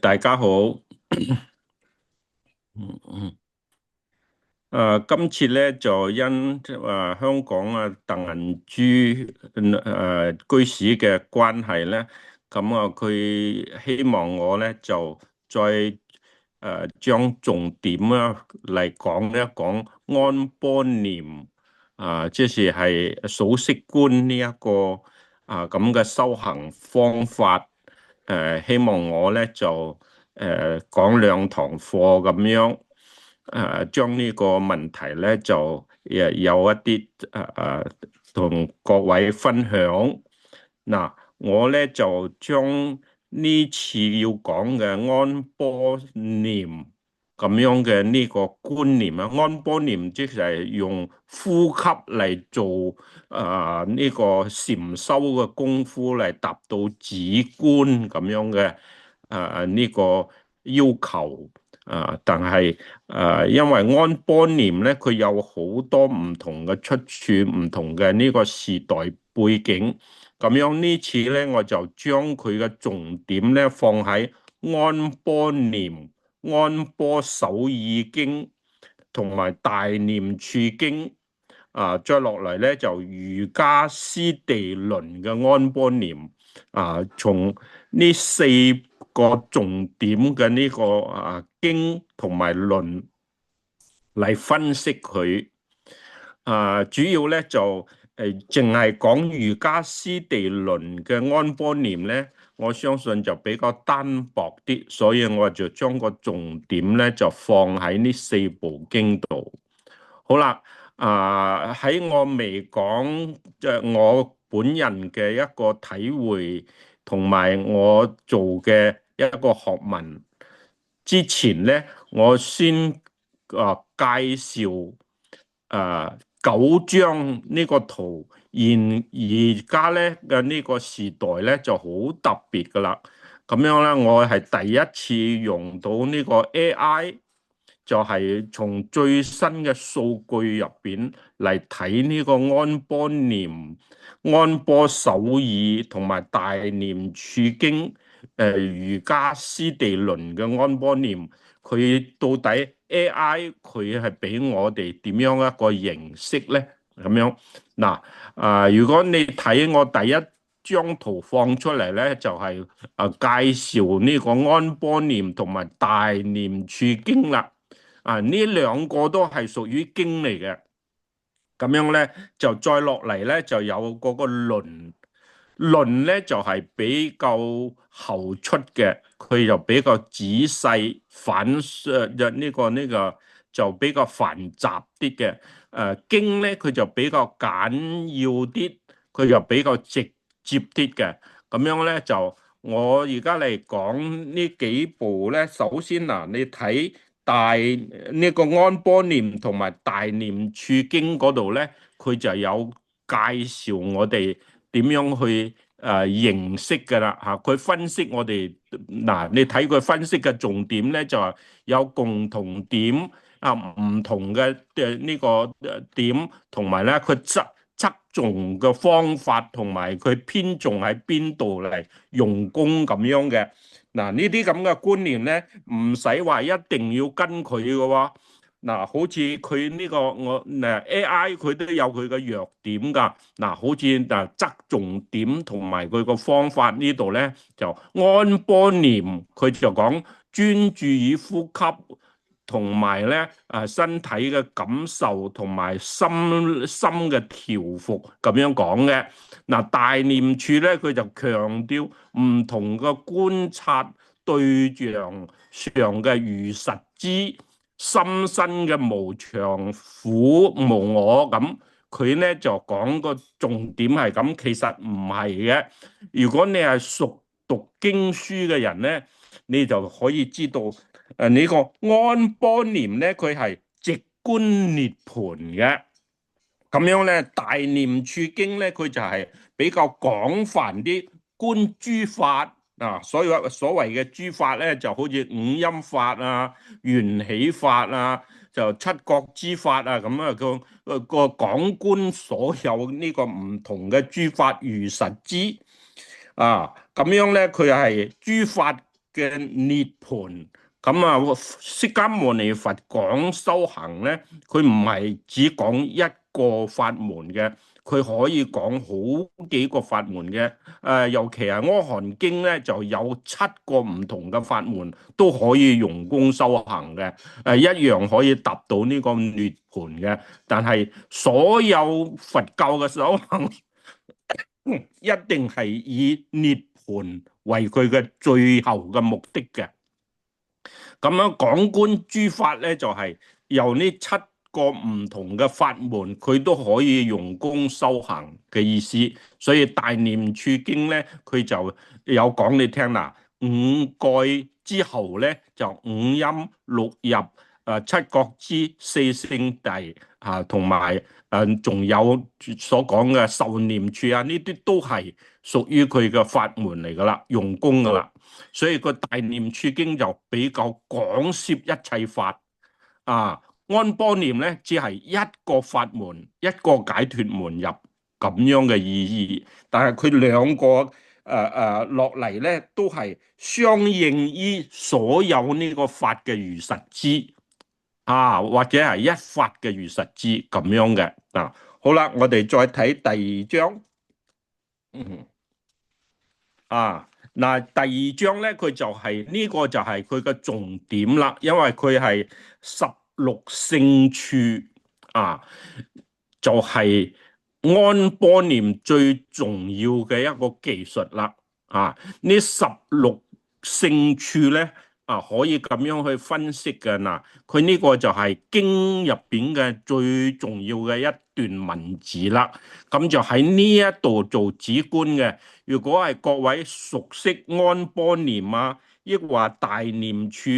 大家好。嗯嗯。今次咧就因香港鄧銀居士嘅關係咧，咁佢希望我咧就再將重點嚟講一講安波念即係數息觀呢一個咁嘅修行方法。希望我咧就講2堂課咁樣。將呢個問題咧就有一啲同各位分享。嗱，我咧就將呢次要講嘅安波念咁樣嘅呢個觀念安波念即係用呼吸嚟做呢個禪修嘅功夫嚟達到止觀咁樣嘅呢個要求。但係因為安波念咧，佢有好多唔同嘅出處，唔同嘅呢個時代背景。咁樣呢次咧，我就將佢嘅重點咧放喺安波念、安波首義經同埋大念處經。再落嚟咧就瑜伽師地論嘅安波念。從呢四個重點嘅呢個經同埋論嚟分析佢。主要咧就淨係講瑜伽師地論嘅安波念咧，我相信就比較單薄啲，所以我就將個重點咧就放喺呢四部經度。好啦。喺我未講即係我本人嘅一個體會同埋我做嘅一個學問之前咧，我先介紹9張呢個圖。而家咧嘅呢個時代咧就好特別噶啦。咁樣咧，我係第一次用到呢個 AI。就係從最新嘅數據入邊嚟睇呢個安波念、安波首爾同埋大念處經、瑜伽師地論嘅安波念，佢到底 AI 佢係俾我哋點樣一個形式呢？咁樣嗱。如果你睇我第一張圖放出嚟呢，就係介紹呢個安波念同埋大念處經啦。呢兩個都係屬於經嚟嘅。咁樣咧就再落嚟咧就有嗰個論咧就係比較後出嘅，佢就比較仔細呢個就比較繁雜啲嘅。經咧佢就比較簡要啲，佢就比較直接啲嘅。咁樣咧就我而家嚟講呢幾部咧，首先嗱，你睇呢個安波念同埋大念處經嗰度咧，佢就有介紹我哋點樣去認識㗎啦嚇。佢分析我哋嗱，你睇佢分析嘅重點咧，就係有共同點唔同嘅呢個點，同埋咧佢側重嘅方法，同埋佢偏重喺邊度嚟用功咁樣嘅。嗱，呢啲咁嘅觀念咧，唔使話一定要跟佢嘅喎。嗱，好似佢呢個AI 佢都有佢嘅弱點㗎。嗱，好似側重點同埋佢個方法呢度咧，就安波念佢就講專注於呼吸。同埋咧，身體嘅感受同埋心嘅調伏咁樣講嘅。嗱，大念處咧，佢就強調唔同嘅觀察對象上嘅如實知，心身嘅無常苦無我咁。佢咧就講個重點係咁，其實唔係嘅。如果你係熟讀經書嘅人咧，你就可以知道。呢個安波念咧，佢係直觀涅槃嘅。咁樣咧，大念處經咧，佢就係比較廣泛啲，觀諸法所謂嘅諸法咧，就好似五陰法緣起法就七覺之法咁個廣觀所有呢個唔同嘅諸法如實知。咁樣咧，佢係諸法嘅涅槃。咁啊，釋迦牟尼佛講修行咧，佢唔係只講一個法門嘅，佢可以講好幾個法門嘅。尤其係《阿含經》咧，就有7個唔同嘅法門都可以用功修行嘅，一樣可以達到呢個涅槃嘅。但係所有佛教嘅修行，一定係以涅槃為佢嘅最後嘅目的嘅。咁樣廣觀諸法咧，就係由呢7個唔同嘅法門，佢都可以用功修行嘅意思。所以大念處經咧，佢就有講你聽啦。五蓋之後咧，就五陰六入、七覺支、四聖諦同埋仲有所講嘅受念處啊，呢啲都係屬於佢嘅法門嚟噶啦，用功噶啦。所以個大念處經就比較廣攝一切法安般念咧只係一個法門，一個解脫門入咁樣嘅意義，但係佢兩個落嚟咧都係相應於所有呢個法嘅如實知或者係一法嘅如實知咁樣嘅好啦，我哋再睇第2章。嗱，第2章咧，佢就係呢個就係佢嘅重點啦，因為佢係16聖處就係安般念最重要嘅一個技術啦。呢16聖處咧可以咁樣去分析嘅嗱，佢呢個就係經入邊嘅最重要嘅一段文字啦。咁就喺呢一度做止觀嘅。如果係各位熟悉安般念抑或大念處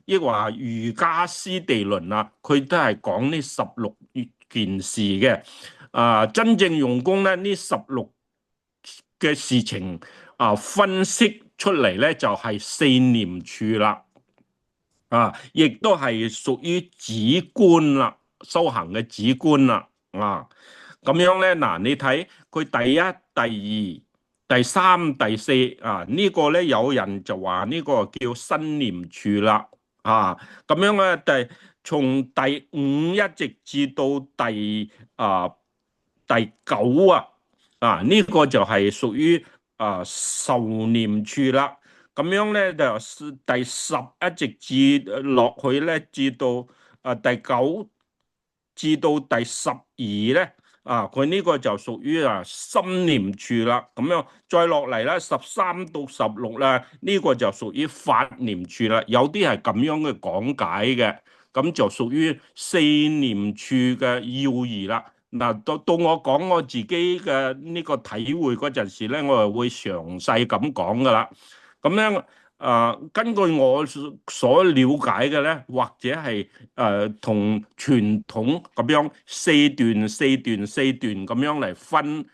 抑或瑜伽師地論佢都係講呢16件事嘅。真正用功咧，呢16嘅事情分析出嚟咧，就係四念處啦。亦都係屬於止觀啦，修行嘅止觀啦。咁樣咧，你睇佢第一、第二、第三、第四呢個咧，有人就話呢個叫身念處啦。咁樣咧，從第5一直至到第9呢個就係屬於受念處啦。咁樣咧就第10一直至落去咧，至到第9至到第12咧，佢呢個就屬於心念處啦。咁樣再落嚟咧，13到16啦，呢個就屬於法念處啦。有啲係咁樣嘅講解嘅，咁就屬於四念處嘅要義啦。到我講我自己嘅呢個體會嗰陣時咧，我就會詳細咁講噶啦。咁樣根據我所了解嘅咧，或者係同傳統咁樣四段咁樣嚟分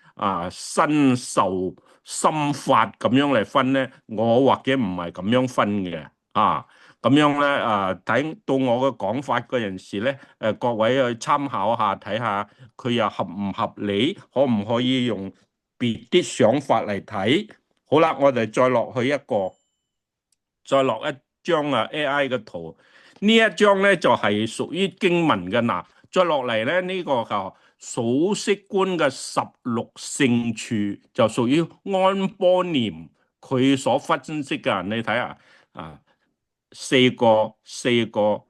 身受心法咁樣嚟分咧，我或者唔係咁樣分嘅咁樣咧睇到我嘅講法嗰陣時咧，各位去參考下睇下佢又合唔合理，可唔可以用別啲想法嚟睇？好啦，我哋再落去再落一張AI 嘅圖。呢一張咧就係屬於經文嘅嗱。再落嚟咧，呢個就數息觀嘅16聖處就屬於安般念佢所分析嘅。你睇下四個咁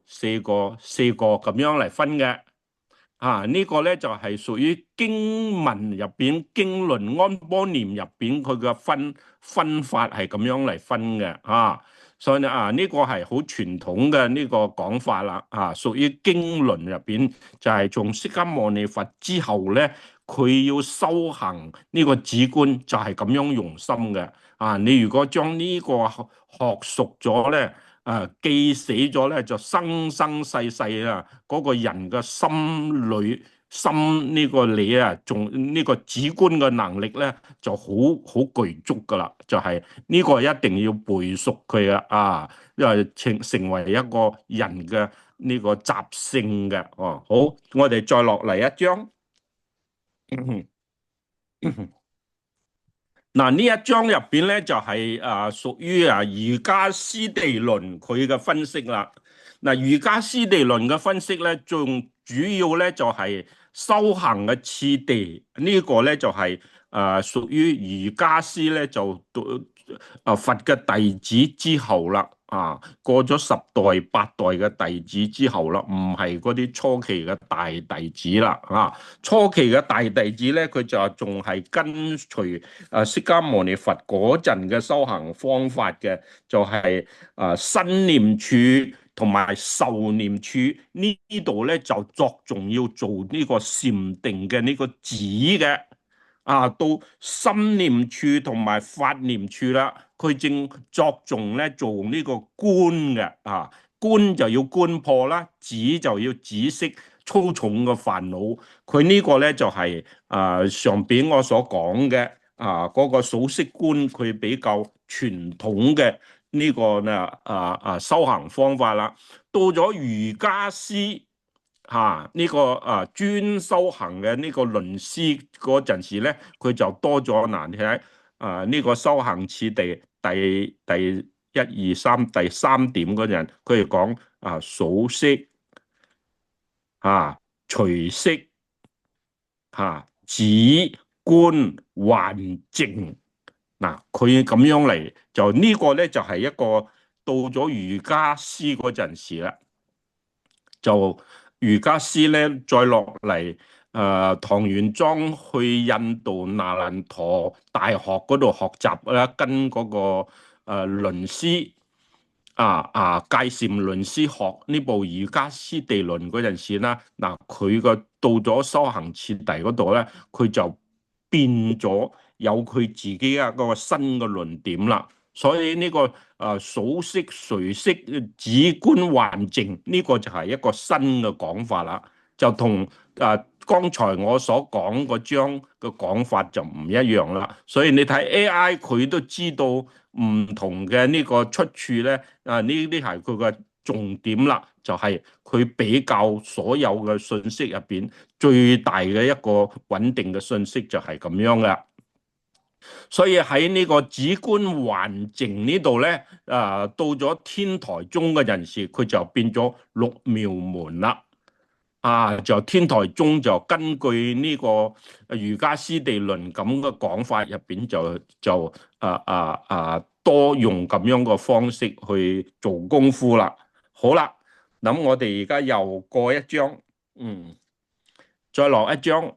樣嚟分嘅。呢個咧就係屬於經文入邊經論安般念入邊佢嘅分法係咁樣嚟分嘅。所以呢個係好傳統嘅呢個講法啦。屬於經論入邊就係從釋迦牟尼佛之後咧，佢要修行呢個止觀就係咁樣用心嘅。你如果將呢個學熟咗咧，記死咗咧，就生生世世嗰個人嘅心呢個理仲呢個止觀嘅能力咧，就好具足噶啦。就係呢個一定要背熟佢因為成為一個人嘅呢個習性嘅。好，我哋再落嚟一張。嗱，呢一章入邊咧就係屬於瑜伽師地論佢嘅分析啦。嗱，瑜伽師地論嘅分析咧，仲主要咧就係修行嘅次第。呢個咧就係屬於瑜伽師咧就佛嘅弟子之後啦。過咗十代八代嘅弟子之後啦，唔係嗰啲初期嘅大弟子啦。初期嘅大弟子咧，佢就仲係跟隨釋迦牟尼佛嗰陣嘅修行方法嘅，就係身念處同埋受念處呢度咧就着重要做呢個禪定嘅呢個止嘅。到心念處同埋法念處啦，佢正着重咧做呢個觀嘅。觀就要觀破啦，止就要止息粗重嘅煩惱。佢呢個咧就係上邊我所講嘅嗰個數息觀，佢比較傳統嘅呢個修行方法啦。到咗瑜伽師呢個專修行嘅呢個論師嗰陣時咧，佢就多咗難睇呢個修行次第一二三第三點嗰陣，佢哋講數息隨息止觀還靜。嗱，佢咁樣嚟就呢個咧就係一個到咗瑜伽師嗰陣時啦，就瑜伽師咧再落嚟唐玄奘去印度那蘭陀大學嗰度學習啦，跟嗰個論師戒禪論師學呢部瑜伽師地論嗰陣時啦。嗱，佢個到咗修行次第嗰度咧，佢就變咗有佢自己一個新嘅論點啦。所以呢個數息隨息止觀還靜呢個就係一個新嘅講法啦，就同剛才我所講嗰章嘅講法就唔一樣啦。所以你睇 AI 佢都知道唔同嘅呢個出處咧，呢啲係佢嘅重點啦，就係佢比較所有嘅信息入邊最大嘅一個穩定嘅信息就係咁樣嘅。所以喺呢個止觀還靜呢度咧，到咗天台宗嘅人士，佢就變咗六妙門啦。就天台宗就根據呢個瑜伽師地論咁嘅講法入邊，就多用咁樣嘅方式去做功夫啦。好啦，咁我哋而家又過一章，再落一章。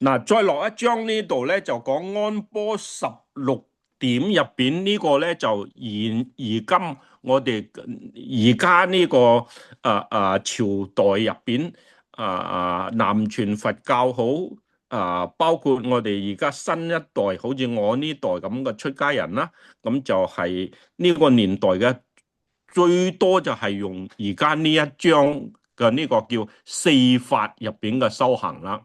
嗱，再落一章呢度咧，就講安波16點入邊呢個咧，就現今我哋而家呢個朝代入邊南傳佛教好包括我哋而家新一代，好似我呢代咁嘅出家人啦，咁就係呢個年代嘅最多就係用而家呢一章嘅呢個叫四法入邊嘅修行啦。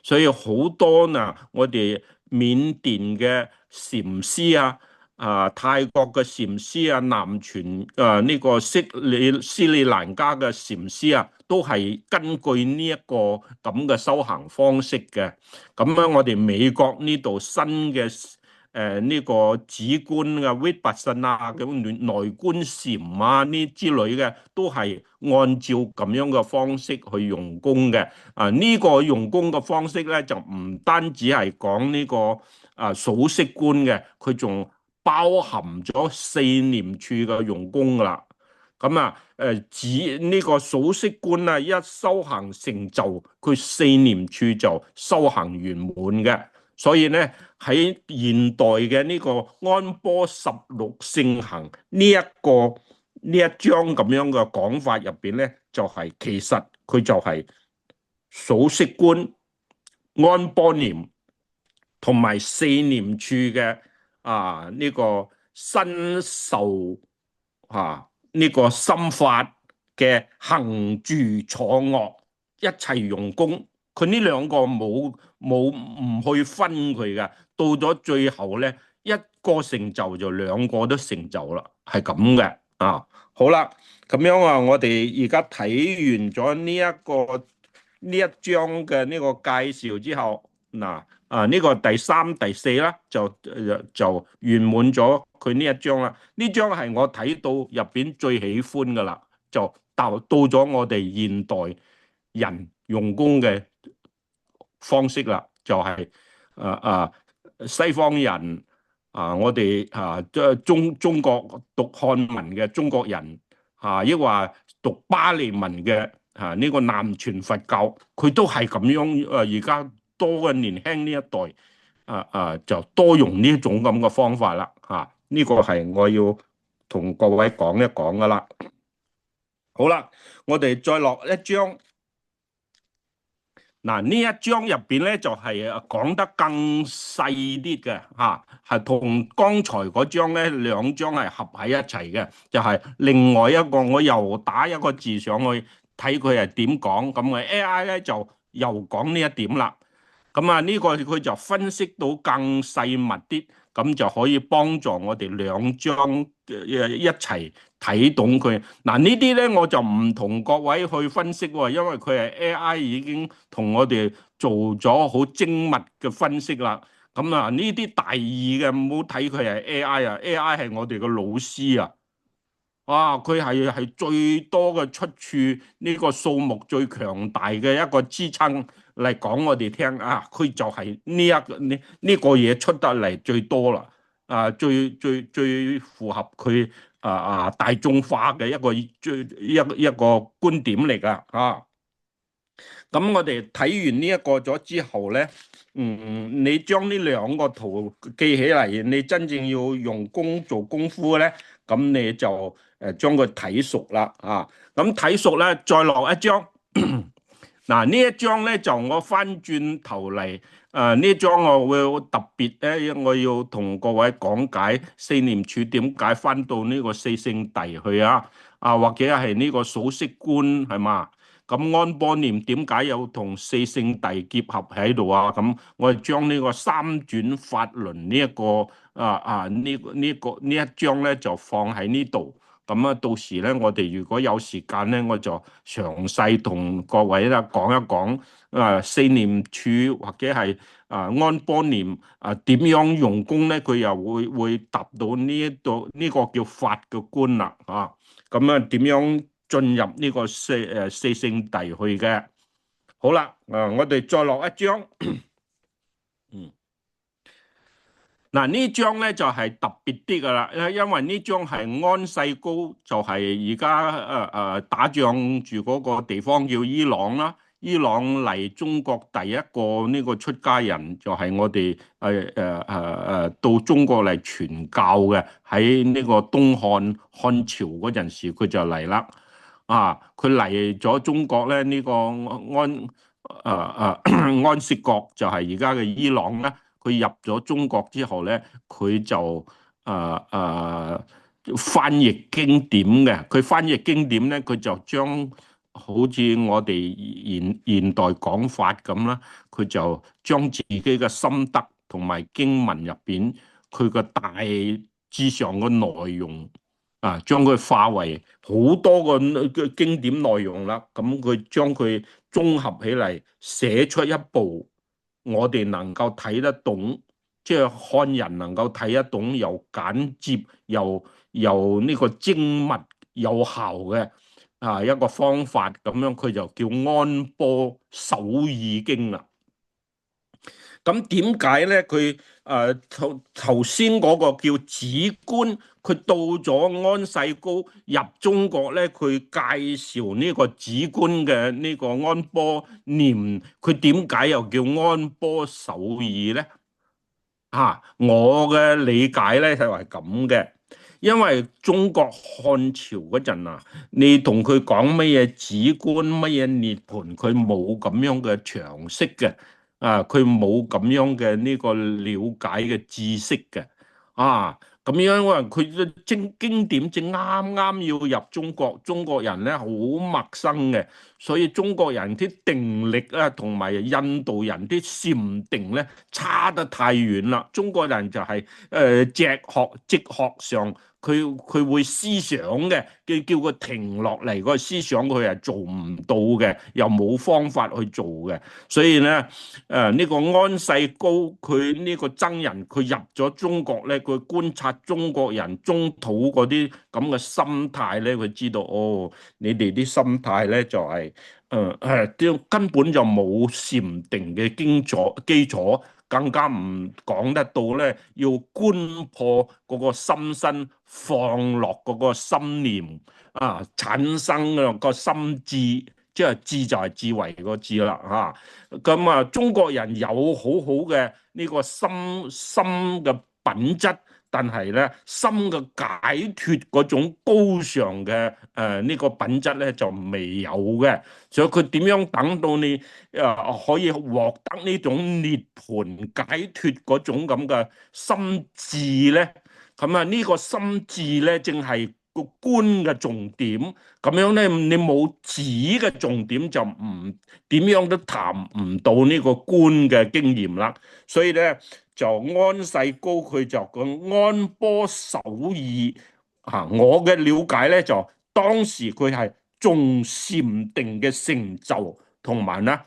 所以好多我哋緬甸嘅禪師泰國嘅禪師南傳呢個斯里蘭卡嘅禪師都係根據呢一個咁嘅修行方式嘅。咁樣我哋美國呢度新嘅呢個止觀Vipassana咁內觀禪呢之類嘅，都係按照咁樣嘅方式去用功嘅。呢個用功嘅方式咧，就唔單止係講呢個數息觀嘅，佢仲包含咗四念處嘅用功噶啦。咁指呢個數息觀一修行成就，佢四念處就修行圓滿嘅。所以咧喺現代嘅呢個安波16聖行呢一章咁樣嘅講法入邊咧，就係其實佢就係數息觀、安波念同埋四念處嘅呢個身受呢個心法嘅行住坐臥一齊用功。佢呢兩個冇唔去分佢嘅，到咗最後咧，一個成就就兩個都成就啦，係咁嘅。好啦，咁樣我哋而家睇完咗呢一章嘅呢個介紹之後，呢個第三、第四啦，就圓滿咗佢呢一章啦。呢章係我睇到入邊最喜歡噶啦，就到咗我哋現代人用功嘅方式啦，就係西方人我哋即係中國讀漢文嘅中國人抑或讀巴利文嘅呢個南傳佛教，佢都係咁樣而家多嘅年輕呢一代就多用呢種咁嘅方法啦呢個係我要同各位講一講噶啦。好啦，我哋再落一章。嗱，呢一章入邊咧就係講得更細啲嘅係同剛才嗰章咧兩章係合喺一齊嘅，就係另外一個我又打一個字上去睇佢係點講，咁嘅 AI 咧就又講呢一點啦。咁呢個佢就分析到更細密啲，咁就可以幫助我哋兩章一齊睇懂佢。嗱，呢啲咧我就唔同各位去分析喎，因為佢係 AI 已經同我哋做咗好精密嘅分析啦。咁呢啲大意嘅唔好睇佢係 AI 係我哋嘅老師啊。哇！佢係最多嘅出處，呢個數目最強大嘅一個支撐嚟講我哋聽佢就係呢個嘢出得嚟最多啦，最符合佢大眾化嘅一個觀點嚟噶咁我哋睇完呢一個咗之後咧，你將呢兩個圖記起嚟，你真正要用功做功夫咧，咁你就將佢睇熟啦咁睇熟咧，再落一章。嗱呢一章咧就我翻轉頭嚟，呢章我會特別咧，我要同各位講解四念處點解翻到呢個四聖諦去或者係呢個數息觀係嘛？咁安波念點解有同四聖諦結合喺度咁我哋將呢個三轉法輪呢一個呢一章咧就放喺呢度。咁到時咧，我哋如果有時間咧，我就詳細同各位咧講一講四念處或者係安波念點樣用功咧，佢又會達到呢個叫法嘅觀啦咁點樣進入呢個四聖諦去嘅？好啦，我哋再落一章。嗱呢張咧就係特別啲噶啦，因為呢張係安世高，就係而家打仗住嗰個地方叫伊朗啦。伊朗嚟中國第一個呢個出家人就係我哋到中國嚟傳教嘅，喺呢個東漢朝嗰陣時佢就嚟啦。佢嚟咗中國咧，呢個安息國就係而家嘅伊朗咧。佢入咗中國之後咧，佢就翻譯經典嘅。佢翻譯經典咧，佢就將好似我哋現代講法咁啦，佢就將自己嘅心得同埋經文入邊佢個大致上嘅內容將佢化為好多個經典內容啦。咁佢將佢綜合起嚟，寫出一部我哋能夠睇得懂，即係漢人能夠睇得懂，又簡潔又呢個精密有效嘅一個方法，咁樣佢就叫安波首義經啦。咁點解咧？佢頭先嗰個叫止觀，佢到咗安世高入中國咧，佢介紹呢個止觀嘅呢個安波念，佢點解又叫安波首義咧？我嘅理解咧就係咁嘅，因為中國漢朝嗰陣你同佢講乜嘢止觀、乜嘢涅槃，佢冇咁樣嘅常識嘅。佢冇咁樣嘅呢個了解嘅知識嘅咁樣佢嘅經典正啱啱要入中國，中國人咧好陌生嘅，所以中國人啲定力同埋印度人啲禪定咧差得太遠啦。中國人就係直學上佢會思想嘅，叫佢停落嚟個思想，佢係做唔到嘅，又冇方法去做嘅。所以咧，呢個安世高佢呢個僧人，佢入咗中國咧，佢觀察中國人中土嗰啲咁嘅心態咧，佢知道哦，你哋啲心態咧就係根本就冇禪定嘅基礎，更加唔講得到咧，要觀破嗰個心身，放落嗰個心念產生個心智，即係智就係智慧個智啦嚇。咁中國人有好好嘅呢個心嘅品質，但係咧心嘅解脫嗰種高尚嘅呢個品質咧就未有嘅。所以佢點樣等到你可以獲得呢種涅槃解脫嗰種咁嘅心智咧？咁呢個心智咧，正係個觀嘅重點。咁樣咧，你冇止嘅重點，就唔點樣都談唔到呢個觀嘅經驗啦。所以咧，就安世高佢就講安波守意我嘅了解咧，就當時佢係重禪定嘅成就，同埋咧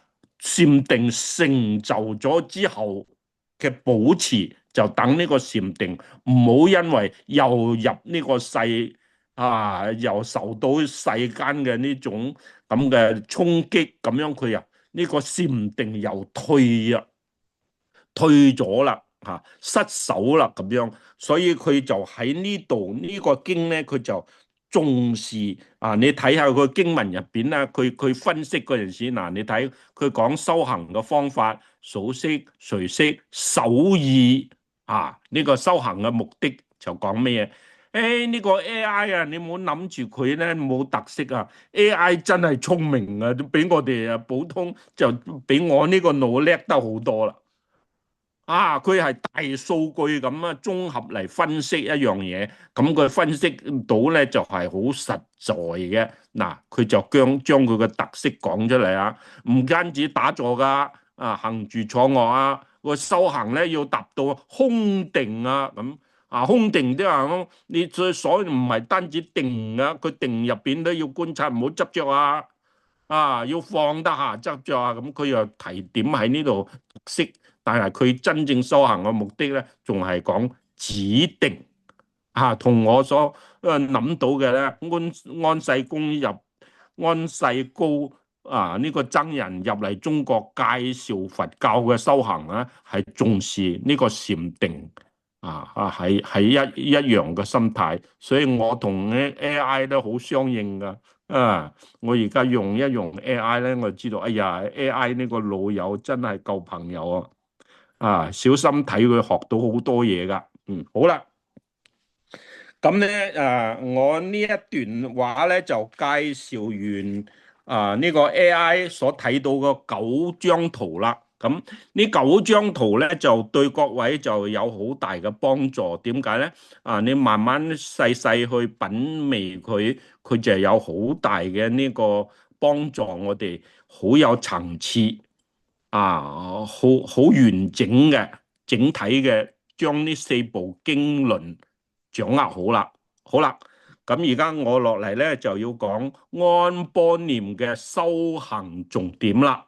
禪定成就咗之後嘅保持，就等呢個禪定唔好因為又入呢個世又受到世間嘅呢種咁嘅衝擊，咁樣佢又呢個禪定又退咗啦，失手啦咁樣。所以佢就喺呢度呢個經咧，佢就重視你睇下個經文入邊啦，佢分析嗰陣時你睇佢講修行嘅方法，數息隨息守意呢個修行嘅目的就講咩嘢？呢個 AI 你唔好諗住佢咧冇特色啊！AI 真係聰明啊，都比我哋普通就比我呢個腦叻得好多啦。佢係大數據咁綜合嚟分析一樣嘢，咁佢分析到咧就係好實在嘅。嗱，佢就將佢嘅特色講出嚟啊，唔單止打坐噶，行住坐臥個修行咧要達到空定咁。空定啲話，你所以唔係單止定佢定入邊都要觀察，唔好執着要放得下執着咁佢又提點喺呢度特色。但係佢真正修行嘅目的咧，仲係講止定同我所諗到嘅咧，安世高呢個僧人入嚟中國介紹佛教嘅修行咧，係重視呢個禪定係一樣嘅心態，所以我同 AI 都好相應噶。我而家用一用 AI 咧，我就知道，哎呀，AI 呢個老友真係夠朋友小心睇佢學到好多嘢噶。好啦，咁咧我呢一段話咧就介紹完呢個 AI 所睇到嘅9張圖啦。咁呢9張圖咧就對各位就有好大嘅幫助。點解咧？你慢慢細細去品味佢，佢就有好大嘅呢個幫助我哋，好有層次。好完整嘅整體嘅，將呢4部經論掌握好啦。好啦，咁而家我落嚟咧就要講安般念嘅修行重點啦。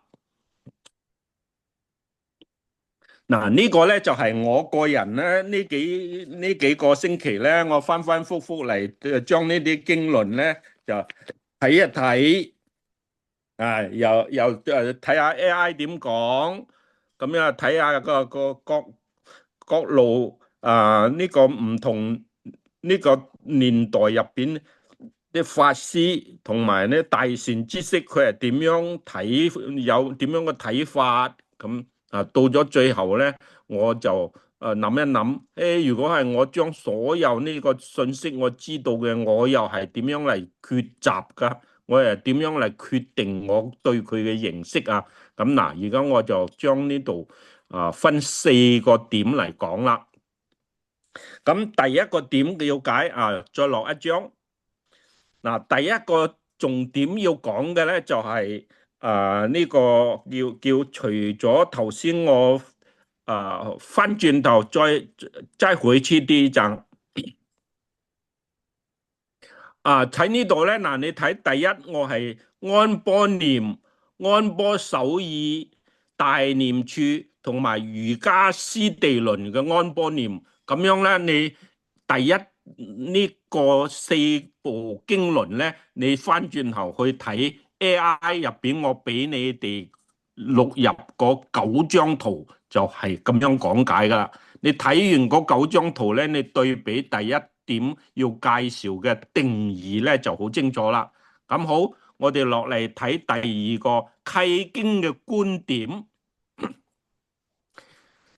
嗱，呢個咧就係我個人咧呢幾個星期咧，我反反复复嚟將呢啲經論咧就睇一睇。又睇下 AI 點講，咁樣睇下各路呢個唔同呢個年代入邊啲法師同埋呢大善知識，佢係點樣睇，有點樣嘅睇法。咁到咗最後咧，我就諗一諗，如果係我將所有呢個信息我知道嘅，我又係點樣嚟抉擇噶？我又點樣嚟決定我對佢嘅認識啊？咁嗱，而家我就將呢度分4個點嚟講啦。咁第一個點嘅了解再落一張。嗱，第一個重點要講嘅咧就係呢個叫除咗頭先我翻轉頭再回去第一章。睇呢度咧，嗱，你睇第一，我係安波念、安波首爾、大念處同埋瑜伽師地論嘅安波念，咁樣咧，你第一呢個四部經論咧，你翻轉頭去睇 AI 入邊，我俾你哋錄入嗰9張圖，就係咁樣講解噶啦。你睇完嗰9張圖咧，你對比第一點要介紹嘅定義咧就好清楚啦。咁好，我哋落嚟睇第二個契經嘅觀點。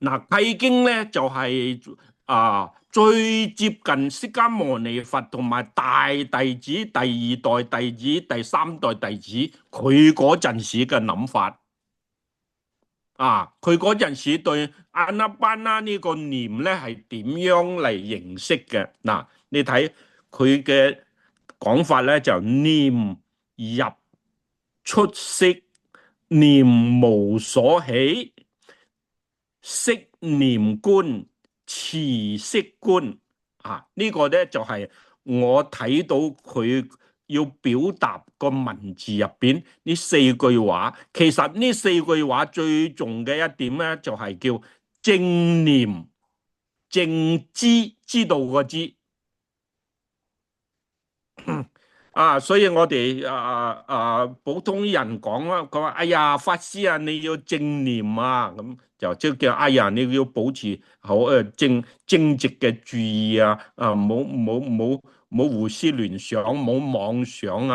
嗱，契經咧就係最接近釋迦牟尼佛同埋大弟子、第二代弟子、第三代弟子佢嗰陣時嘅諗法。佢嗰陣時對阿那班那呢個念咧係點樣嚟認識嘅？嗱，你睇佢嘅講法咧，就念入出息，念無所起，息念觀，持息觀。呢個咧就係我睇到佢要表達個文字入邊呢4句話。其實呢4句話最重嘅一點咧，就係叫正念、正知，知道個知。所以我哋普通人講啦，佢話哎呀，法師啊，你要正念啊，咁就即係叫哎呀，你要保持好正直嘅注意啊，唔好胡思亂想，唔好妄想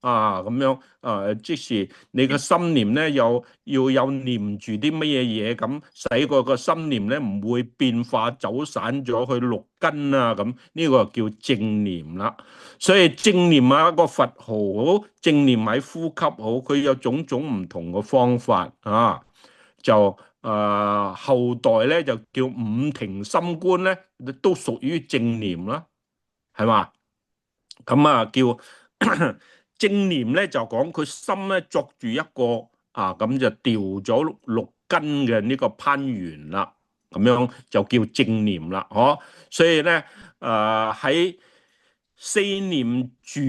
咁樣即是你個心念咧，要有念住啲乜嘢嘢，咁使個心念咧唔會變化走散咗去六根啊，咁呢個叫正念啦。所以正念個佛號好，正念喺呼吸好，佢有種種唔同嘅方法就後代咧就叫五停心觀咧，都屬於正念啦，係嘛？咁叫正念咧就講佢心咧作住一個咁就掉咗六根嘅呢個攀緣啦，咁樣就叫正念啦，所以咧喺四念住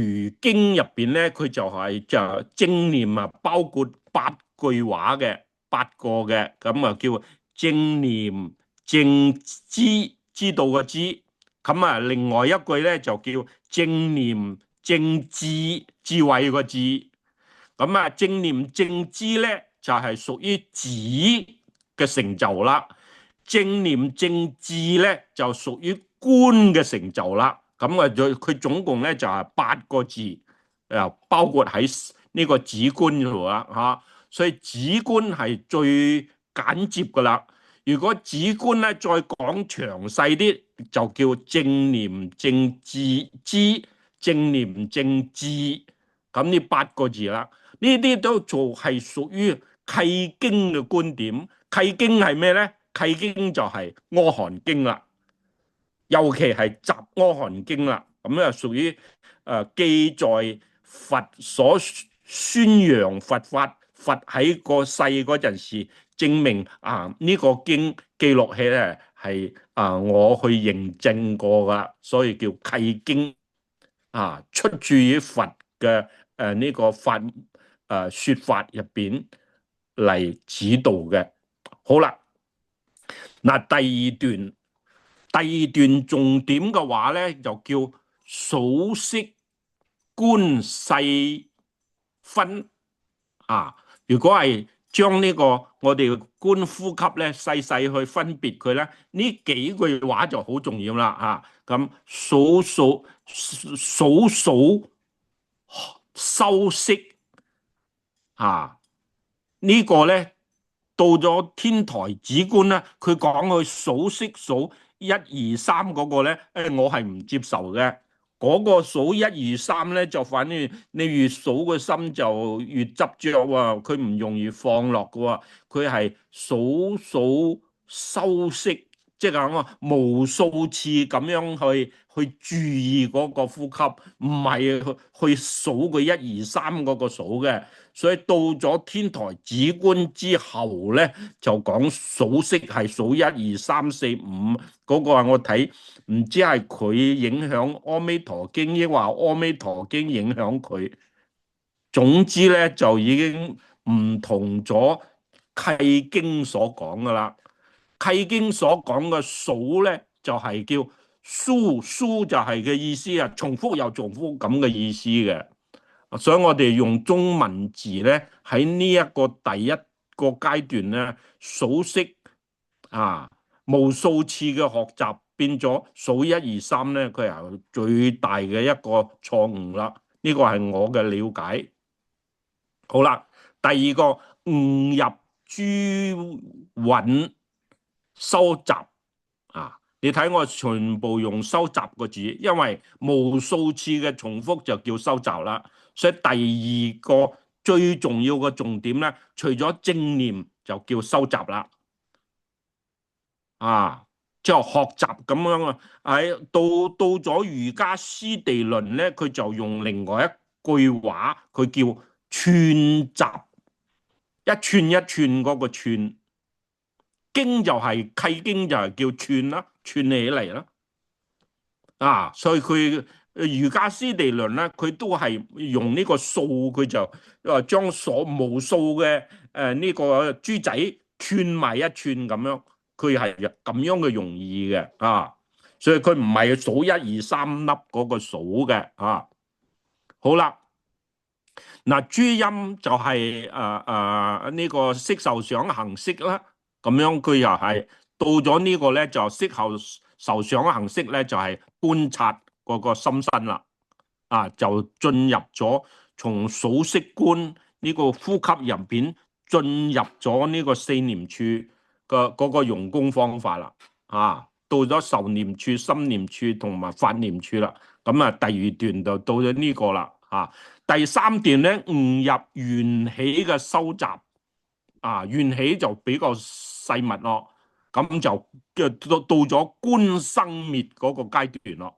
經入邊咧，佢就正念包括8句話嘅8個嘅，咁叫正念正知，知道個知。咁另外一句咧就叫正念正智，智慧個智。咁正念正知咧就係屬於止嘅成就啦，正念正智咧就屬於觀嘅成就啦。咁佢總共咧就係8個字，包括喺呢個止觀度啦，所以止觀係最簡潔噶啦。如果止觀咧再講詳細啲，就叫正念正智知，正念正智，咁呢8個字啦。呢啲都係屬於契經嘅觀點。契經係咩咧？契經就係阿含經啦。尤其係集阿含經啦，咁屬於記載佛所宣揚佛法，佛喺個世嗰陣時，證明呢個經記錄起咧係我去認證過噶，所以叫契經出自於佛嘅呢個法說法入邊嚟指導嘅。好啦，嗱，第二段重點嘅話咧，就叫數息觀細分如果係將呢個我哋觀呼吸咧細細去分別佢咧，呢幾句話就好重要啦咁數收息呢個咧到咗天台止觀咧，佢講佢數息數1、2、3嗰個咧，我係唔接受嘅。嗰個數1、2、3咧，就反正你越數個心就越執着喎，佢唔容易放落嘅喎，佢係數收息即係講話無數次咁樣去注意嗰個呼吸，唔係去數佢一二三嗰個數嘅。所以到咗天台止觀之後咧，就講數息係數一二三四五嗰個。我睇唔知係佢影響阿彌陀經，抑或阿彌陀經影響佢。總之咧就已經唔同咗契經所講噶啦。契經所講嘅數咧就係叫蘇，蘇就係嘅意思啊，重複又重複咁嘅意思嘅。所以我哋用中文字咧喺呢一個第一個階段咧，數息啊，無數次嘅學習變咗數一二三咧，佢係最大嘅一個錯誤啦。呢個係我嘅了解。好啦，第二個誤入珠韻收集啊，你睇我全部用收集個字，因為無數次嘅重複就叫收集啦。所以第二個最重要嘅重點咧，除咗正念就叫收集啦。啊，即係學習咁樣啊。喺到咗瑜伽師地論咧，佢就用另外一句話，佢叫串習，一串一串嗰個串，經就係契經就係叫串啦，串起嚟啦。啊，所以佢瑜伽師地論咧，佢都係用呢個數，佢就將所無數嘅呢個珠仔串埋一串咁樣，佢係咁樣嘅用意嘅啊。所以佢唔係數一二三粒嗰個數嘅啊。好啦，嗱，諸音就係呢個色受想行識啦，咁樣佢又係到咗呢個咧就色後受想行識咧就係觀察嗰個心身啦。啊，就進入咗從數息觀呢個呼吸入邊進入咗呢個四念處嘅嗰個用功方法啦。啊，到咗受念處、心念處同埋法念處啦。咁啊，第二段就到咗呢個啦。啊，第三段咧誤入緣起嘅收集。啊，緣起就比較細密咯。咁就到咗觀生滅嗰個階段咯。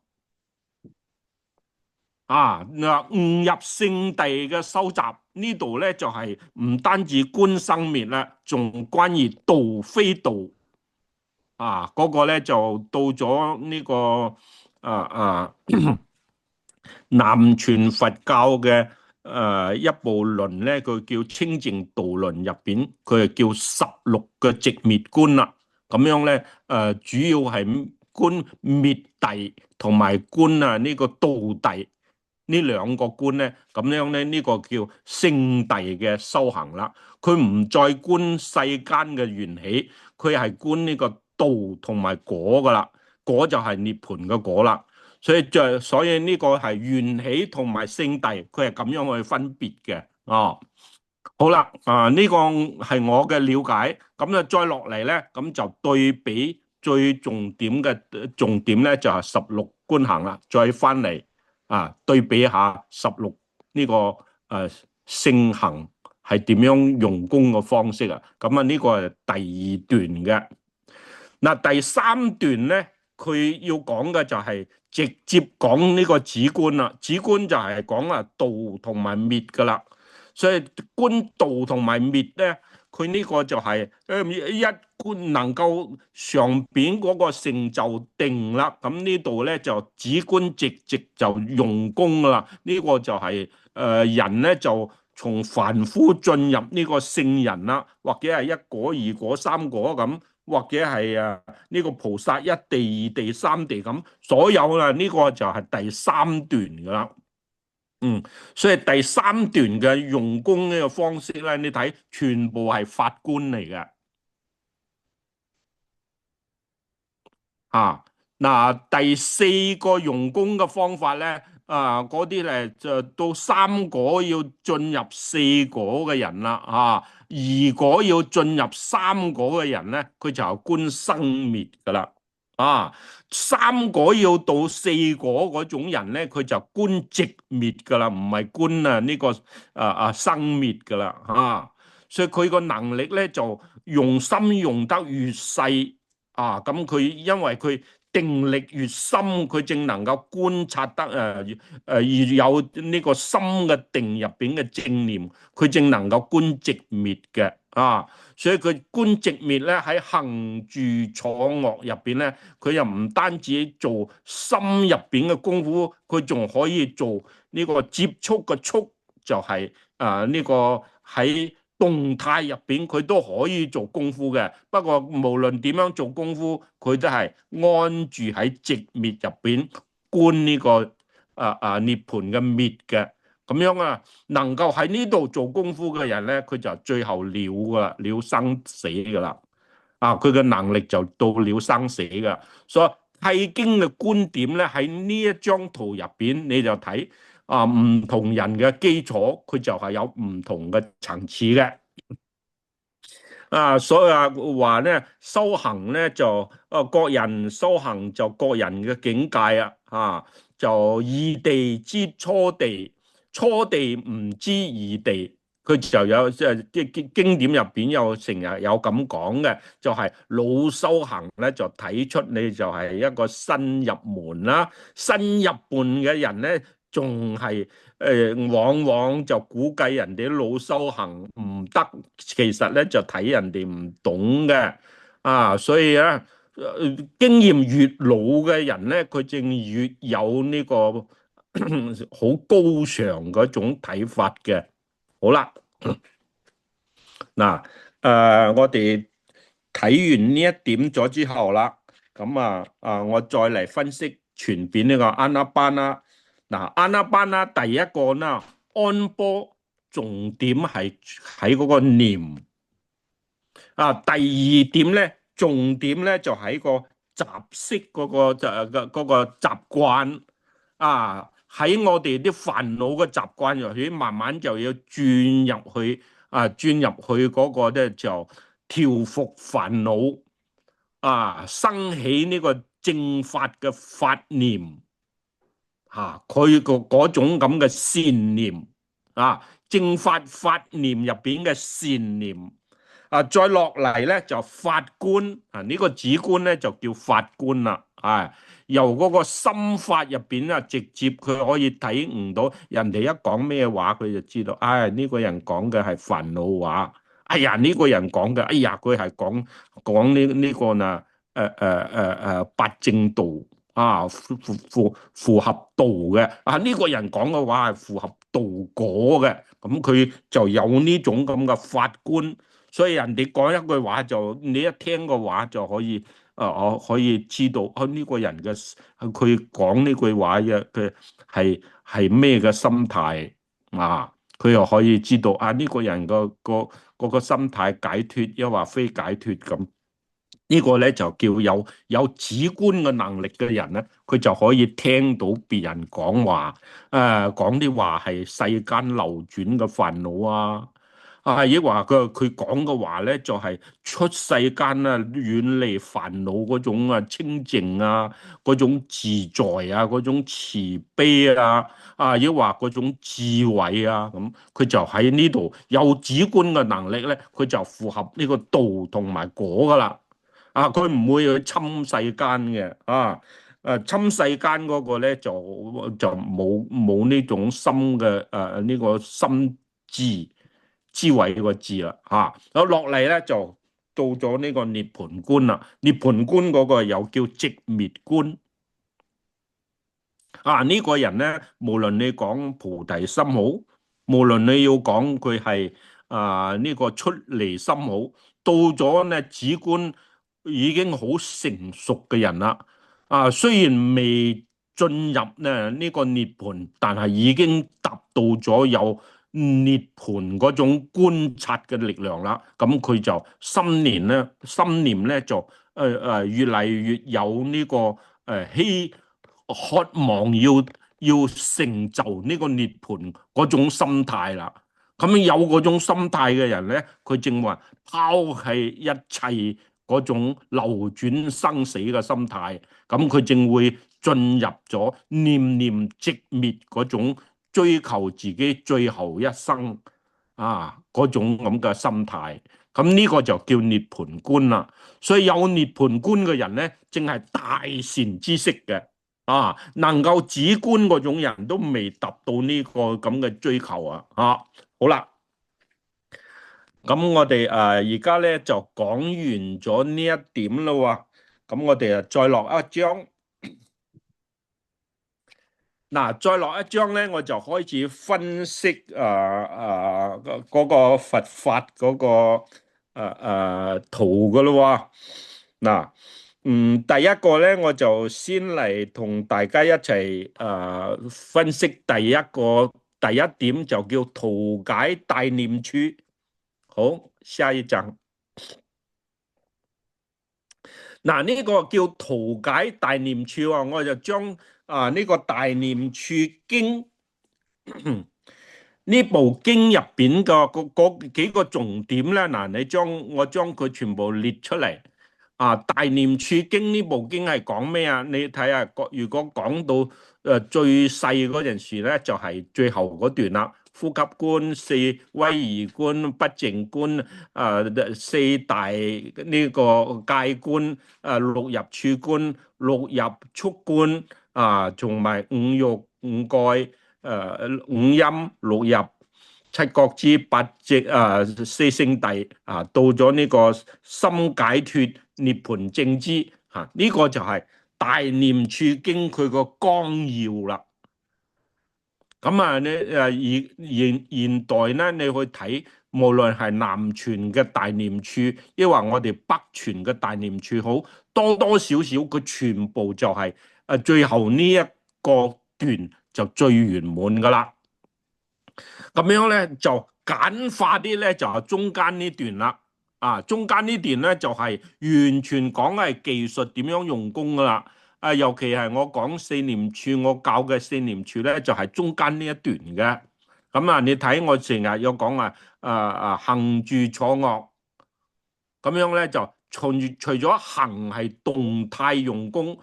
啊，嗱，誤入聖地嘅收集呢度咧，就係唔單止觀生滅啦，仲關於道非道。啊，嗰個咧就到咗呢個南傳佛教嘅一部論咧，佢叫清淨道論入邊，佢係叫十六嘅寂滅觀啦。咁樣咧主要係觀滅諦同埋觀呢個道諦。呢兩個觀咧，咁樣咧呢個叫聖諦嘅修行啦。佢唔再觀世間嘅緣起，佢係觀呢個道同埋果噶啦。果就係涅槃嘅果啦。所以呢個係緣起同埋聖諦，佢係咁樣去分別嘅。哦，好啦，呢個係我嘅了解。咁啊，再落嚟咧，咁就對比最重點嘅重點咧，就係十六觀行啦。再翻嚟。對比下十六呢個聖行係點樣用功嘅方式啊？咁啊呢個係第二段嘅。嗱，第三段咧，佢要講嘅就係直接講呢個止觀啦。止觀就係講道同埋滅噶啦。所以觀道同埋滅咧，佢呢個就係一觀能夠上邊嗰個成就定啦。咁呢度咧就止觀直直就用功啦。呢個就係人咧就從凡夫進入呢個聖人啦，或者係一果二果三果咁，或者係呢個菩薩一地二地三地咁，所有啦呢個就係第三段噶啦。所以第三段嘅用功呢個方式咧，你睇全部係法觀嚟嘅。嗱，第四個用功嘅方法咧，嗰啲咧就到三果要進入四果嘅人啦。二果要進入三果嘅人咧，佢就係觀生滅噶啦。三果要到四果嗰種人咧，佢就觀寂滅噶啦，唔係觀呢個生滅噶啦。所以佢個能力咧就用心用得越細。咁佢因為佢定力越深，佢正能夠觀察得越有呢個深嘅定入邊嘅正念，佢正能夠觀寂滅嘅所以佢觀寂滅咧喺行住坐臥入邊咧，佢又唔單止做心入邊嘅功夫，佢仲可以做呢個接觸嘅觸，就係呢個喺動態入邊佢都可以做功夫嘅。不過無論點樣做功夫，佢都係安住喺寂滅入邊觀呢個涅槃嘅滅嘅。咁樣能夠喺呢度做功夫嘅人咧，佢就最後了噶啦，了生死噶啦。佢嘅能力就到了生死噶。所以契經嘅觀點咧，喺呢一張圖入邊，你就睇唔同人嘅基礎，佢就係有唔同嘅層次嘅。所以話咧，修行咧就各人修行就各人嘅境界就異地知初地，初地唔知異地，佢就有即係經典入邊有成日有咁講嘅，就係老修行咧就睇出你就係一個新入門啦，新入門嘅人咧仲係往往就估計人哋老修行唔得，其實咧就睇人哋唔懂嘅所以咧經驗越老嘅人咧，佢正越有呢個好高尚嗰種睇法嘅。好啦，嗱我哋睇完呢一點咗之後啦，咁我再嚟分析全片呢個安那班啦。安那班啦，第一個啦，安波重點係喺嗰個念第二點咧，重點咧就喺個習識嗰個嗰個習慣喺我哋啲煩惱嘅習慣入邊，慢慢就要轉入去轉入去嗰個咧就調伏煩惱生起呢個正法嘅法念佢個嗰種咁嘅善念正法法念入邊嘅善念再落嚟咧就法觀呢個止觀咧就叫法觀啦由嗰個心法入邊直接佢可以睇唔到人哋一講咩話，佢就知道呢個人講嘅係煩惱話。哎呀呢個人講嘅，哎呀佢係講呢個八正道符合道嘅呢個人講嘅話係符合道果嘅，咁佢就有呢種咁嘅法觀。所以人哋講一句話就你一聽個話就可以我可以知道呢個人嘅佢講呢句話嘅係咩嘅心態佢又可以知道呢個人個心態解脫抑或非解脫咁。呢個咧就叫有止觀嘅能力嘅人咧，佢就可以聽到別人講話講啲話係世間流轉嘅煩惱亦話佢講嘅話咧，就係出世間遠離煩惱嗰種清淨嗰種自在嗰種慈悲亦話嗰種智慧咁，佢就喺呢度有止觀嘅能力咧，佢就符合呢個道同埋果噶啦佢唔會去侵世間嘅侵世間嗰個咧就冇呢種心嘅呢個心智慧個字啦落嚟咧就到咗呢個涅槃觀啦。涅槃觀嗰個又叫寂滅觀呢個人咧，無論你講菩提心好，無論你要講佢係呢個出離心好，到咗咧止觀已經好成熟嘅人啦雖然未進入呢個涅槃，但係已經達到咗有涅槃嗰種觀察嘅力量啦。咁佢就心念咧就越嚟越有呢個渴望要成就呢個涅槃嗰種心態啦。咁有嗰種心態嘅人咧，佢正話拋棄一切嗰種流轉生死嘅心態，咁佢正會進入咗念念寂滅嗰種追求自己最後一生嗰種咁嘅心態。咁呢個就叫涅槃觀啦。所以有涅槃觀嘅人咧，正係大善知識嘅能夠止觀嗰種人都未達到呢個咁嘅追求好啦，咁我哋而家咧就講完咗呢一點啦喎，咁我哋再落一章。嗱，再落一章咧，我就開始分析嗰個佛法嗰個圖噶咯喎。第一個咧，我就先嚟同大家一齊分析第一點，就叫圖解大念處。好，下一章。嗱，呢個叫圖解大念處啊，我就將呢個大念處經呢部經入邊嘅嗰幾個重點咧，嗱，我將佢全部列出嚟。大念處經呢部經係講咩啊？你睇下，如果講到最細嗰陣時咧，就係最後嗰段啦。呼吸觀、四威儀觀、不淨觀、四大呢個界觀、六入處觀、六入觸觀同埋五欲五蓋、五陰六入、七覺支、八識四聖諦到咗呢個心解脫涅槃正知呢個就係大念處經佢個綱要啦。咁你現代咧，你去睇，無論係南傳嘅大念處，抑或我哋北傳嘅大念處，好多多少少，佢全部就係最後呢一個段就最圓滿噶啦。咁樣咧就簡化啲咧，就係中間呢段啦。中間呢段咧就係完全講係技術點樣用功噶啦。尤其係我講四念處，我教嘅四念處咧就係中間呢一段嘅。咁你睇我成日有講行住坐臥，咁樣咧就除咗行係動態用功，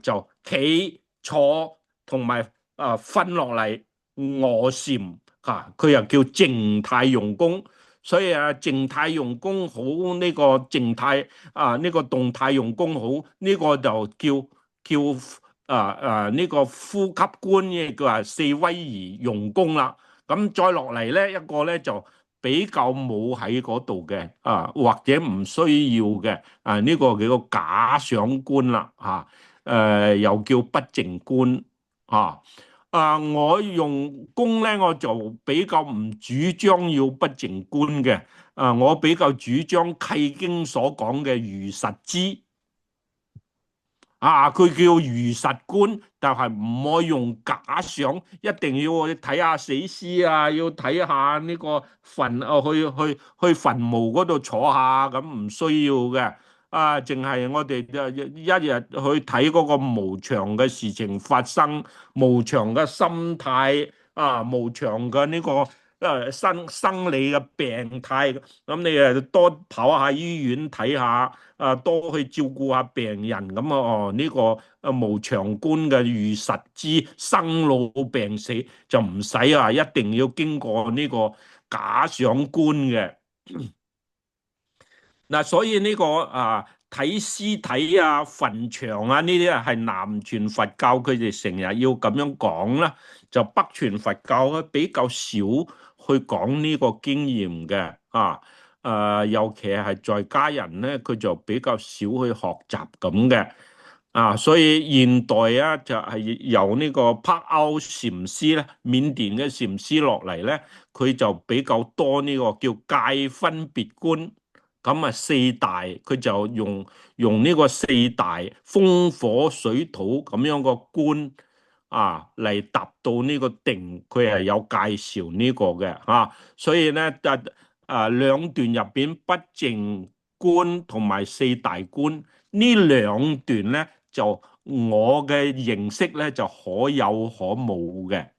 就企坐同埋瞓落嚟臥禪佢又叫靜態用功。所以靜態用功好，呢個靜態呢個動態用功好，呢個就叫呢個呼吸觀嘅叫四威儀用功啦。咁再落嚟咧，一個咧就比較冇喺嗰度嘅或者唔需要嘅呢個叫做假想觀啦又叫不淨觀我用功咧，我就比較唔主張要不淨觀嘅我比較主張契經所講嘅如實知佢叫如實觀，但係唔可以用假想，一定要去睇下死屍要睇下呢個去墳墓嗰度坐下，咁唔需要嘅淨係我哋一日去睇嗰個無常嘅事情發生，無常嘅心態無常嘅呢個生理嘅病態，咁你多跑下醫院睇下多去照顧下病人，咁呢個無常觀嘅如實知生老病死就唔使一定要經過呢個假想觀嘅。所以呢個睇屍體墳場呢啲係南傳佛教佢哋成日要咁樣講啦，就北傳佛教咧比較少去講呢個經驗嘅尤其係在家人咧，佢就比較少去學習咁嘅所以現代就係由呢個帕繆禪師咧，緬甸嘅禪師落嚟咧，佢就比較多呢個叫界分別觀。咁四大佢就用呢個四大風火水土咁樣個觀嚟達到呢個定，佢係有介紹呢個嘅所以咧兩段入邊不淨觀同埋四大觀呢兩段咧，就我嘅認識咧就可有可無嘅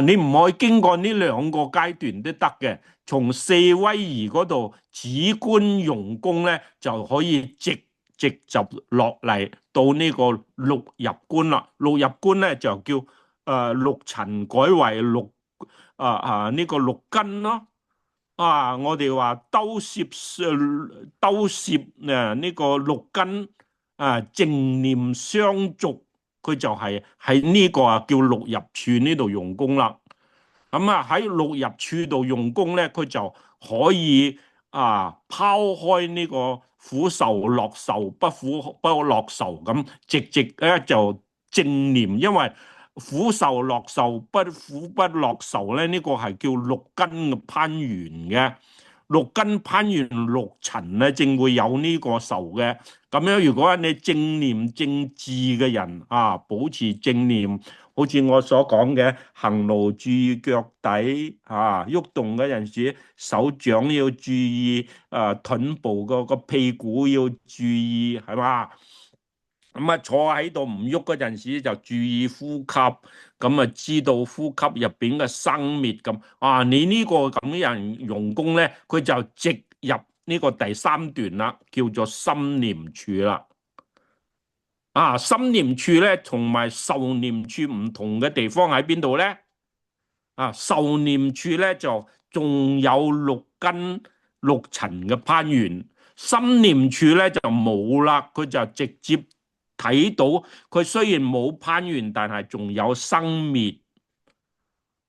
你唔可以經過呢兩個階段都得嘅。從四威儀嗰度止觀用功咧，就可以直就落嚟到呢個六入觀啦。六入觀咧就叫六塵改為六呢個六根咯我哋話兜攝呢個六根正念相續，佢就係喺呢個叫六入處呢度用功啦。咁喺六入處度用功咧，佢就可以拋開呢個苦受樂受不苦不樂受咁，直直咧就正念，因為苦受樂受不苦不樂受咧，呢個係叫六根嘅攀緣嘅。六根攀緣六塵咧，正會有呢個受嘅。咁樣如果你正念正智嘅人保持正念，好似我所講嘅，行路注意腳底喐動嗰陣時，手掌要注意，臀部個屁股要注意，係嘛？咁坐喺度唔喐嗰陣時就注意呼吸，咁知道呼吸入邊嘅生滅咁。你呢個咁嘅人用功咧，佢就直入呢個第三段啦，叫做心念處啦。心念處咧同埋受念處唔同嘅地方喺邊度咧？受念處咧就仲有六根六塵嘅攀緣，心念處咧就冇啦，佢就直接睇到佢雖然冇攀緣，但係仲有生滅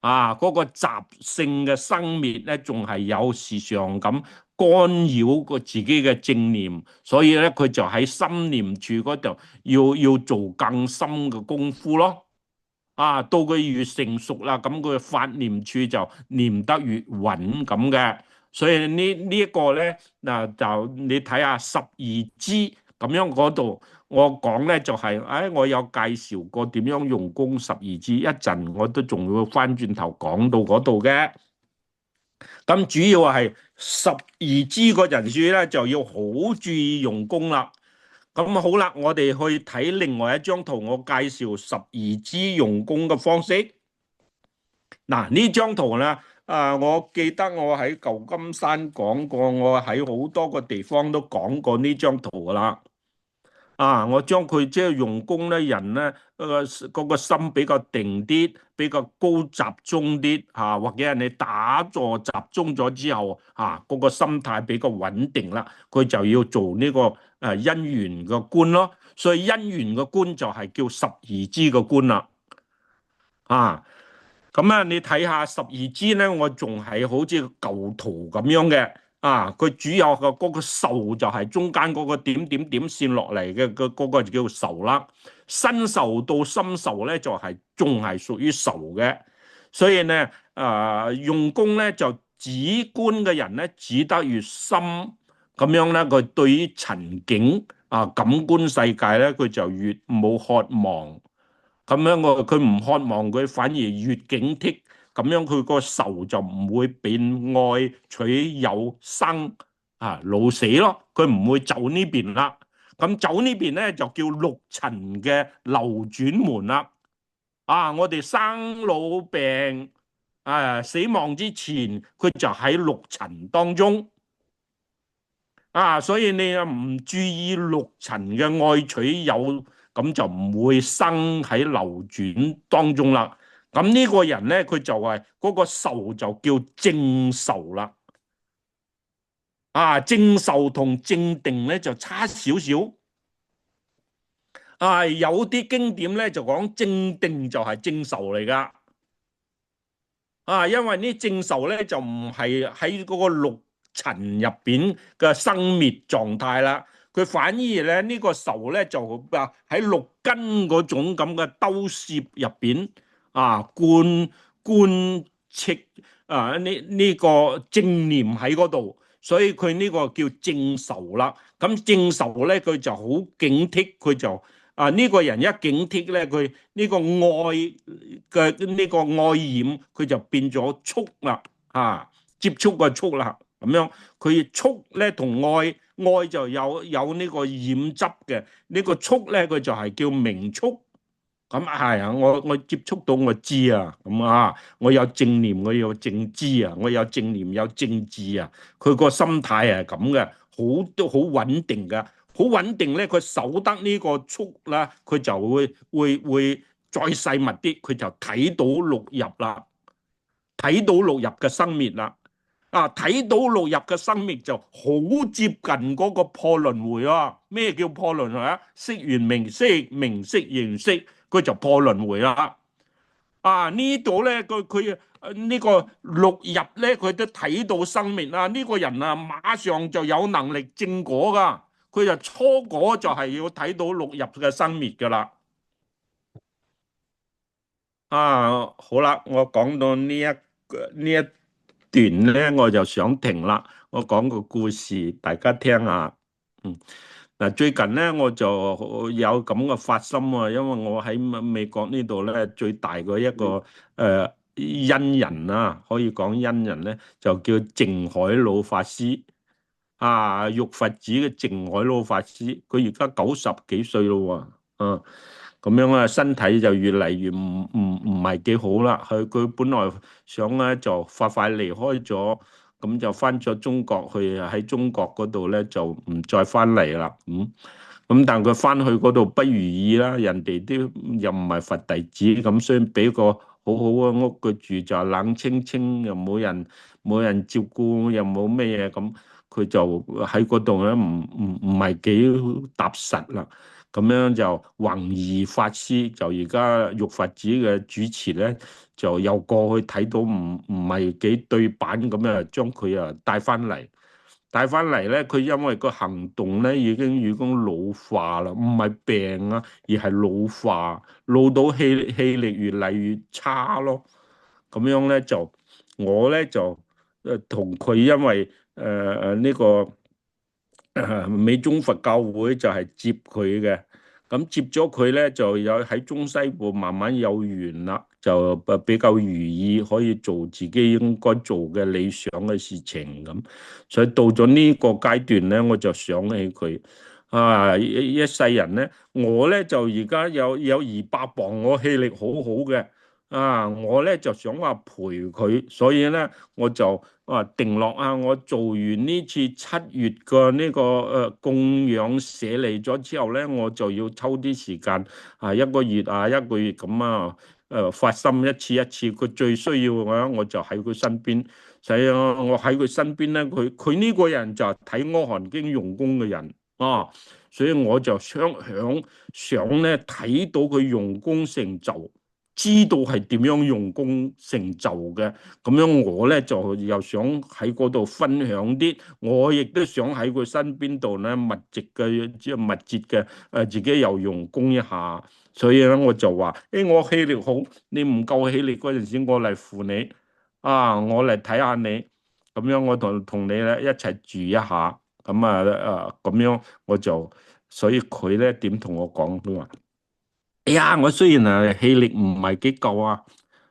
嗰個習性嘅生滅咧，仲係有時常咁干擾個自己嘅正念，所以咧佢就喺心念處嗰度要做更深嘅功夫咯。到佢越成熟啦，咁佢發念處就念得越穩咁嘅。所以呢一個咧，就你睇下十二支咁樣嗰度，我講咧就係，我有介紹過點樣用功十二支，一陣我都仲會翻轉頭講到嗰度嘅。咁主要係十二支嗰陣時咧，就要好注意用功啦。咁好啦，我哋去睇另外一張圖，我介紹十二支用功嘅方式。呢張圖咧，我記得我喺舊金山講過，我喺好多個地方都講過呢張圖噶啦。我將佢即係用功咧，人咧嗰個心比較定啲，比較高集中啲或者係你打坐集中咗之後嗰個心態比較穩定啦，佢就要做呢個因緣嘅觀咯。所以因緣嘅觀就係叫十二支嘅觀啦。咁你睇下十二支咧，我仲係好似舊圖咁樣嘅。佢主要嘅嗰個受就係中間嗰個點點點線落嚟嘅嗰個就叫受啦。身受到心受咧，就係仲係屬於受嘅。所以咧，用功咧就止觀嘅人咧，止得越深，咁樣咧，佢對於塵境感官世界咧，佢就越冇渴望。咁樣佢唔渴望，佢反而越警惕。咁樣佢個受就唔會變愛取有生老死咯，佢唔會走呢邊啦。咁走呢邊咧就叫六塵嘅流轉門啦。我哋生老病死亡之前，佢就喺六塵當中。所以你又唔注意六塵嘅愛取有，咁就唔會生喺流轉當中啦。咁呢個人咧，佢就係嗰個受就叫正受啦。正受同正定咧就差少少。有啲經典咧就講正定就係正受嚟噶。因為呢正受咧就唔係喺嗰個六塵入邊嘅生滅狀態啦，佢反而咧呢個受咧就喺六根嗰種咁嘅兜攝入邊觀察呢個正念喺嗰度，所以佢呢個叫正受啦。咁正受咧佢就好警惕，佢就呢個人一警惕咧，佢呢個愛嘅呢個愛染，佢就變咗觸啦，接觸個觸啦，咁樣佢觸咧同愛就有呢個染執嘅，呢個觸咧佢就係叫明觸。咁係我接觸到我知咁我有正念，我有正知我有正念有正知佢個心態係咁嘅，都好穩定噶。好穩定咧，佢守得呢個觸啦，佢就會再細密啲，佢就睇到六入啦，睇到六入嘅生滅啦。睇到六入嘅生滅就好接近嗰個破輪迴啊！咩叫破輪迴啊？識緣名色，名色緣識，佢就破輪迴啦。呢度咧，佢呢個六入咧，佢都睇到生滅啊！呢個人啊，馬上就有能力正果噶，佢就初果就係要睇到六入嘅生滅噶啦。好啦，我講到呢一段咧，我就想停啦。我講個故事，大家聽下。嗱，最近咧我就有咁嘅發心啊，因為我喺美國呢度咧，最大嘅一個恩人啊，可以講恩人咧，就叫淨海老法師。玉佛寺嘅淨海老法師，佢而家90幾歲咯喎。咁樣啊，身體就越嚟越唔係幾好啦。佢本來想咧就快快離開咗，咁就翻咗中國去，喺中國嗰度咧就唔再翻嚟啦。但佢翻去嗰度不如意啦，人哋啲又唔係佛弟子，咁所以俾個好好嘅屋佢住，就冷清清，又冇人照顧，又冇咩嘢咁，佢就喺嗰度咧唔係幾踏實啦。咁樣就弘義法師就而家玉佛寺嘅主持咧，就又過去睇到唔係幾對版咁樣，將佢帶翻嚟。帶翻嚟咧，佢因為個行動咧已經老化啦，唔係病啊，而係老化，老到氣力越嚟越差咯。咁樣咧就我咧就同佢因為呢個美中佛教會就係接佢嘅，咁接咗佢咧就有喺中西部慢慢有緣啦，就比較如意，可以做自己應該做嘅理想嘅事情咁，所以到咗呢個階段咧，我就想起佢一世人咧，我咧就而家有200磅，我氣力好好嘅。我咧就想話陪佢，所以咧我就定落我做完呢次7月嘅呢個供養舍利咗之後咧，我就要抽啲時間一個月咁發心一次一次，佢最需要嘅我就喺佢身邊，所以我喺佢身邊咧，佢呢個人就係睇《阿含經》用功嘅人所以我就想咧睇到佢用功成就。知道係點樣用功成就嘅，咁樣我咧就又想喺嗰度分享啲，我亦都想喺佢身邊度咧密切嘅自己又用功一下，所以咧我就話，我氣力好，你唔夠氣力嗰陣時，我嚟扶你，我嚟睇下你，咁樣我同你咧一齊住一下，咁樣我就，所以佢咧點同我講，佢話。哎呀，我雖然氣力唔係幾夠我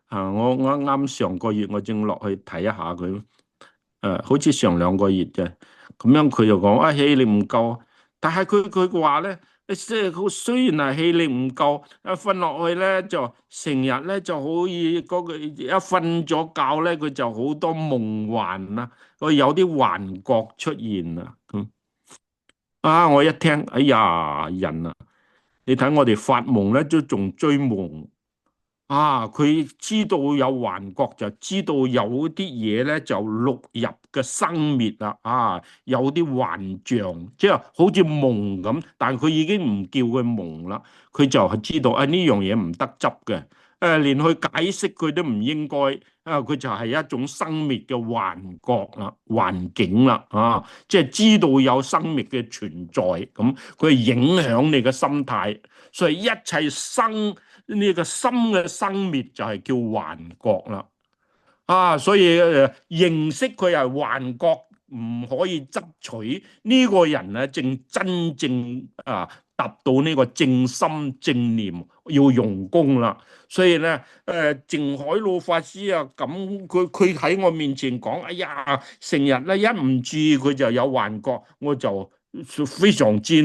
啱啱上個月我正落去睇一下佢，好似上2個月嘅，咁樣佢就講氣力唔夠，但係佢話咧，即係佢雖然係氣力唔夠，瞓落去咧就成日咧就好似嗰個一瞓咗覺咧，佢就好多夢幻啦，佢有啲幻覺出現啦，我一聽，哎呀，人啊！你睇我哋發夢咧，都仲追夢佢知道有幻覺，就知道有啲嘢咧就錄入嘅生滅啦有啲幻象，即係好似夢咁，但係佢已經唔叫佢夢啦，佢就係知道呢樣嘢唔得執嘅，連去解釋佢都唔應該佢就係一種生滅嘅幻覺啦、環境啦即係知道有生滅嘅存在，咁佢影響你嘅心態。所以一切生呢個心嘅生滅就係叫幻覺啦。所以認識佢係幻覺，唔可以執取呢個人咧，正真正達到呢個正心正念，要用功啦。所以咧，淨海老法師咁佢喺我面前講，哎呀，成日咧一唔注意佢就有幻覺，我就非常之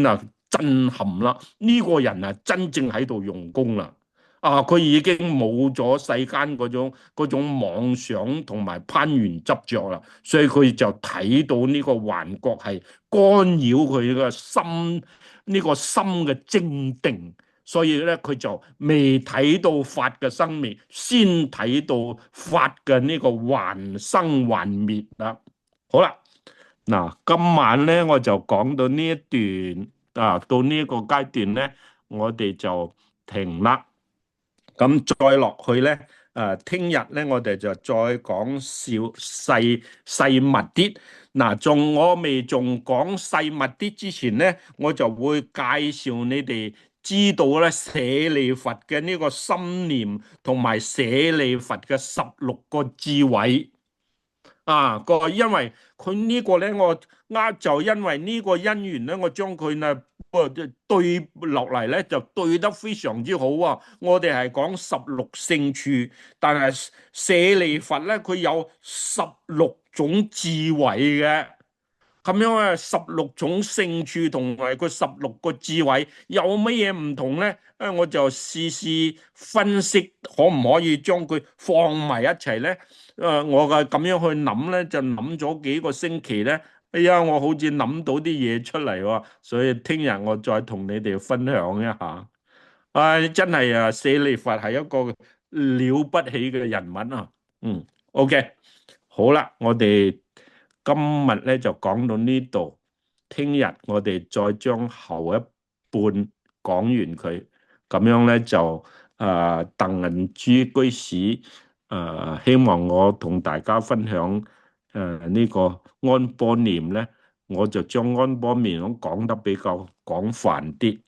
震撼啦！呢個人真正喺度用功啦。佢已經冇咗世間嗰種妄想同埋攀緣執着啦，所以佢就睇到呢個幻覺係干擾佢個心呢個心嘅正定，所以咧佢就未睇到法嘅生滅，先睇到法嘅呢個還生還滅啦。好啦，嗱，今晚咧我就講到呢一段啊，到呢一個階段咧，我哋就停啦。咁再落去咧，聽日咧我哋就再講細密啲。嗱，我未講細密啲之前咧，我就會介紹你哋知道咧舍利弗嘅呢個心念，同埋舍利弗嘅16個智慧。因為佢呢個咧，就因為呢個因緣咧，我將佢呢對落嚟咧，就對得非常之好啊！我哋係講16聖處，但係舍利弗咧，佢有16種智慧嘅。咁樣啊，16種聖處同埋佢16個智慧有乜嘢唔同呢？我就試試分析，可唔可以將佢放埋一齊呢？我嘅咁樣去諗呢，就諗咗幾個星期呢。哎呀，我好似諗到啲嘢出嚟喎，所以聽日我再同你哋分享一下。真係啊，舍利弗係一個了不起嘅人物啊。OK，好啦，我哋今日咧就講到呢度，聽日我哋再將後一半講完佢，咁樣咧就鄧銀珠居士希望我同大家分享呢個安波念咧，我就將安波念講得比較廣泛啲，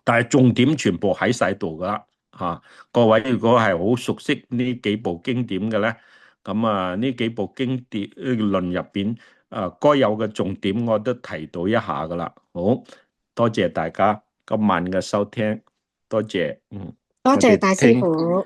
但係重點全部喺晒度噶啦嚇。各位如果係好熟悉呢幾部經典嘅咧，咁呢幾部經典論入邊該有嘅重點我都提到一下噶啦。好多謝大家今晚嘅收聽，多謝。多我謝大師哋聽傅。